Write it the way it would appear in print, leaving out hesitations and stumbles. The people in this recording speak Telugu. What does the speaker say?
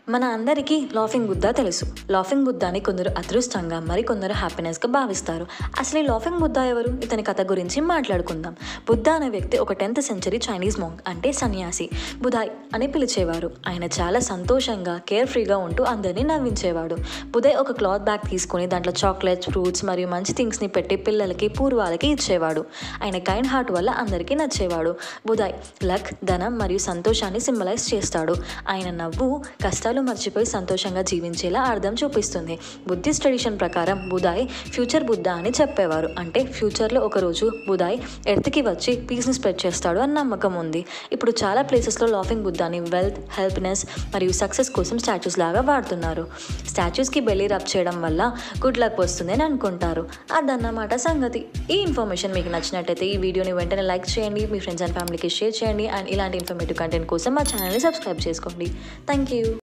మన అందరికీ లాఫింగ్ బుద్ధ తెలుసు. లాఫింగ్ బుద్ధాని కొందరు అదృష్టంగా, మరికొందరు హ్యాపీనెస్గా భావిస్తారు. అసలు ఈ లాఫింగ్ బుద్ధ ఎవరు? ఇతని కథ గురించి మాట్లాడుకుందాం. బుద్ధ అనే వ్యక్తి ఒక 10th century చైనీస్ మాంక్, అంటే సన్యాసి. బుధాయ్ అని పిలిచేవారు. ఆయన చాలా సంతోషంగా, కేర్ ఫ్రీగా ఉంటూ అందరినీ నవ్వించేవాడు. బుధాయ్ ఒక క్లాత్ బ్యాగ్ తీసుకుని దాంట్లో చాక్లెట్స్, ఫ్రూట్స్ మరియు మంచి థింగ్స్ని పెట్టి పిల్లలకి, పూర్వాలకి ఇచ్చేవాడు. ఆయన కైండ్ హార్ట్ వల్ల అందరికీ నచ్చేవాడు. బుధాయ్ లక్, ధనం మరియు సంతోషాన్ని సింబలైజ్ చేస్తాడు. ఆయన నవ్వు కష్టాలు మర్చిపోయి సంతోషంగా జీవించేలా అర్థం చూపిస్తుంది. బుద్ధిస్ట్ ట్రెడిషన్ ప్రకారం బుధాయ్ ఫ్యూచర్ బుద్ధ అని చెప్పేవారు. అంటే ఫ్యూచర్లో ఒకరోజు బుధాయ్ ఎర్త్కి వచ్చి పీస్ని స్ప్రెడ్ చేస్తాడు అని నమ్మకం ఉంది. ఇప్పుడు చాలా ప్లేసెస్లో లాఫింగ్ బుద్ధాని వెల్త్, హెల్ప్నెస్ మరియు సక్సెస్ కోసం స్టాచ్యూస్ లాగా వాడుతున్నారు. స్టాచ్యూస్కి బెల్లీ రబ్ చేయడం వల్ల గుడ్ లక్ వస్తుంది అని అనుకుంటారు. అదన్నమాట సంగతి. ఈ ఇన్ఫర్మేషన్ మీకు నచ్చినట్టయితే ఈ వీడియోని వెంటనే లైక్ చేయండి, మీ ఫ్రెండ్స్ అండ్ ఫ్యామిలీకి షేర్ చేయండి. అండ్ ఇలాంటి ఇన్ఫర్మేటివ్ కంటెంట్ కోసం మా ఛానల్ని సబ్స్క్రైబ్ చేసుకోండి. Thank you.